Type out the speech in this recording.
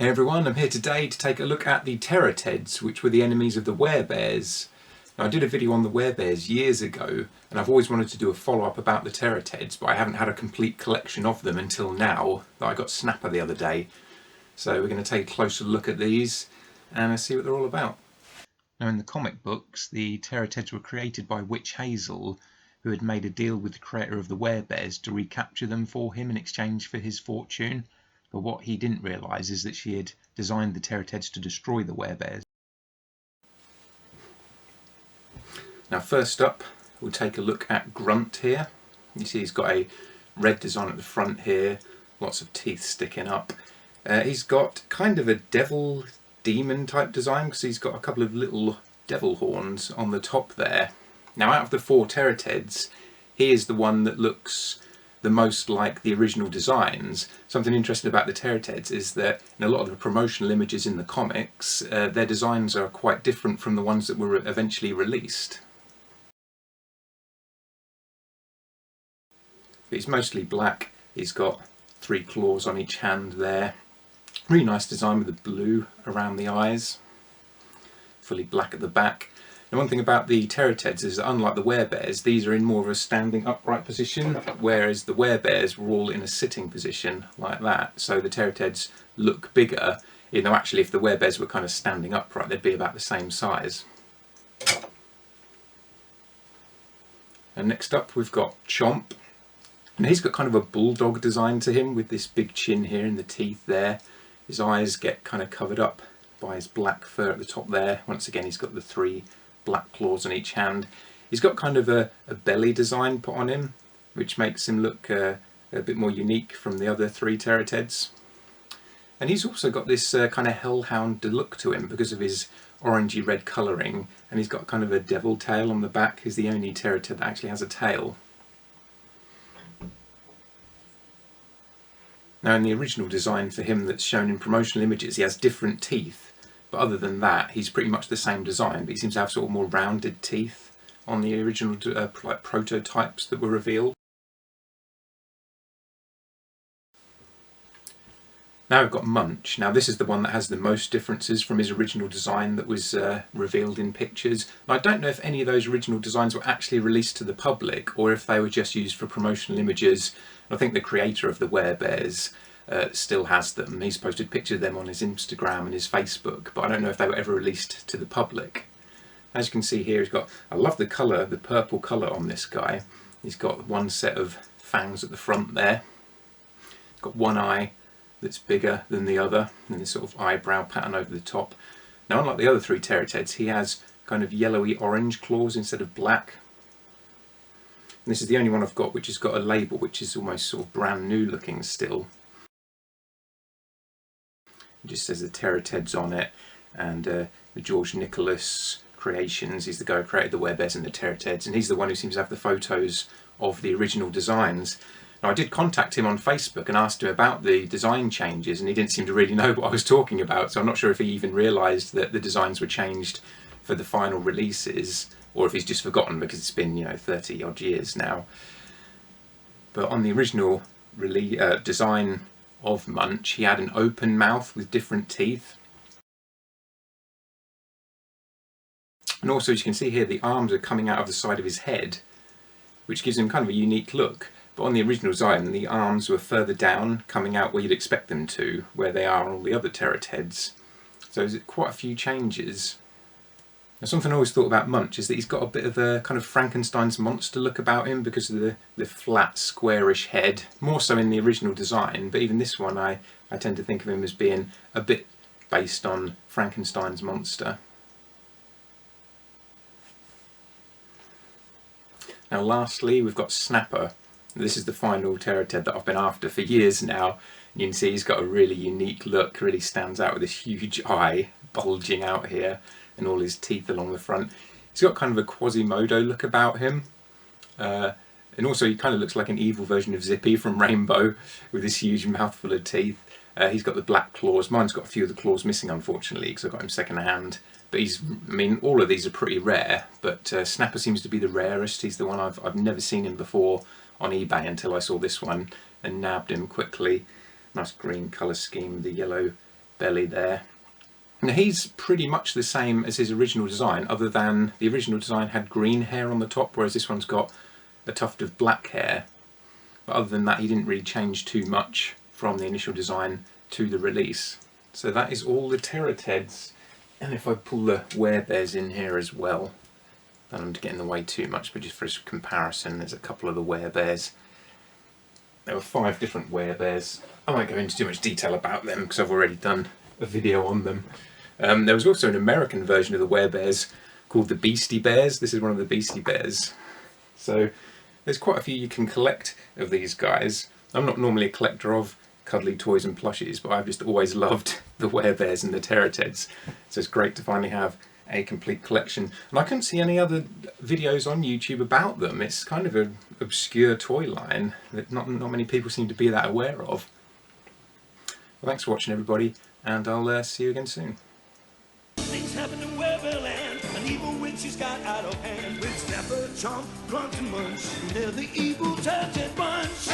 Hey everyone, I'm here today to take a look at the Terrateds, which were the enemies of the Werebears. Now, I did a video on the Werebears years ago, and I've always wanted to do a follow-up about the Terrateds, but I haven't had a complete collection of them until now, that I got Snapper the other day. So we're going to take a closer look at these and see what they're all about. Now, in the comic books, the Terrateds were created by Witch Hazel, who had made a deal with the creator of the Werebears to recapture them for him in exchange for his fortune. But what he didn't realise is that she had designed the Terrateds to destroy the Werebears. Now, first up, we'll take a look at Grunt here. You see he's got a red design at the front here, lots of teeth sticking up. He's got kind of a devil demon type design because he's got a couple of little devil horns on the top there. Now, out of the four Terrateds, he is the one that looks the most like the original designs. Something interesting about the Terrateds is that in a lot of the promotional images in the comics, their designs are quite different from the ones that were eventually released. But he's mostly black. He's got 3 claws on each hand there. Really nice design with the blue around the eyes. Fully black at the back. And one thing about the Terrateds is that unlike the Werebears, these are in more of a standing upright position, whereas the Werebears were all in a sitting position like that. So the Terrateds look bigger, even though actually if the Werebears were kind of standing upright, they'd be about the same size. And next up we've got Chomp. And he's got kind of a bulldog design to him with this big chin here and the teeth there. His eyes get kind of covered up by his black fur at the top there. Once again, he's got the 3 black claws on each hand. He's got kind of a belly design put on him, which makes him look a bit more unique from the other 3 Terrateds. And he's also got this kind of hellhound look to him because of his orangey red colouring, and he's got kind of a devil tail on the back. He's the only Terrated that actually has a tail. Now, in the original design for him that's shown in promotional images, he has different teeth. But other than that, he's pretty much the same design, but he seems to have sort of more rounded teeth on the original like prototypes that were revealed. Now we've got Munch. Now this is the one that has the most differences from his original design that was revealed in pictures. And I don't know if any of those original designs were actually released to the public or if they were just used for promotional images. I think the creator of the Werebears still has them. He's posted pictures of them on his Instagram and his Facebook, but I don't know if they were ever released to the public. As you can see here, I love the colour, the purple colour on this guy. He's got one set of fangs at the front there. He's got one eye that's bigger than the other, and this sort of eyebrow pattern over the top. Now, unlike the other 3 Terrateds, he has kind of yellowy orange claws instead of black. And this is the only one I've got which has got a label which is almost sort of brand new looking still. It just says the Terrateds on it, and the George Nicholas Creations. He's the guy who created the Werebears and the Terrateds, and he's the one who seems to have the photos of the original designs. Now, I did contact him on Facebook and asked him about the design changes, and he didn't seem to really know what I was talking about, so I'm not sure if he even realised that the designs were changed for the final releases, or if he's just forgotten because it's been, 30 odd years now. But on the original design of Munch, he had an open mouth with different teeth. And also, as you can see here, the arms are coming out of the side of his head, which gives him kind of a unique look. But on the original design, the arms were further down, coming out where you'd expect them to, where they are on all the other Terrateds. So there's quite a few changes. Now, something I always thought about Munch is that he's got a bit of a kind of Frankenstein's monster look about him because of the flat, squarish head, more so in the original design, but even this one I tend to think of him as being a bit based on Frankenstein's monster. Now lastly, we've got Snapper. This is the final Terrated that I've been after for years now. You can see he's got a really unique look, really stands out with this huge eye bulging out here and all his teeth along the front. He's got kind of a Quasimodo look about him. And also he kind of looks like an evil version of Zippy from Rainbow with this huge mouthful of teeth. He's got the black claws. Mine's got a few of the claws missing, unfortunately, because I got him second hand. But all of these are pretty rare, but Snapper seems to be the rarest. He's the one I've never seen him before on eBay until I saw this one and nabbed him quickly. Nice green colour scheme, the yellow belly there. Now he's pretty much the same as his original design, other than the original design had green hair on the top, whereas this one's got a tuft of black hair. But other than that, he didn't really change too much from the initial design to the release. So that is all the Terrateds. And if I pull the Werebears in here as well, I don't want to get in the way too much, but just for comparison, there's a couple of the Werebears. There were 5 different Werebears. I won't go into too much detail about them because I've already done a video on them. There was also an American version of the Werebears called the Beastie Bears. This is one of the Beastie Bears. So there's quite a few you can collect of these guys. I'm not normally a collector of cuddly toys and plushies, but I've just always loved the Werebears and the Terrateds. So it's great to finally have a complete collection. And I couldn't see any other videos on YouTube about them. It's kind of an obscure toy line that not many people seem to be that aware of. Well, thanks for watching, everybody, and I'll see you again soon. Things happen in Werebear land. An evil witch has got out of hand. With Snapper, Chomp, Grunt and Munch, they're the evil Turtle Bunch.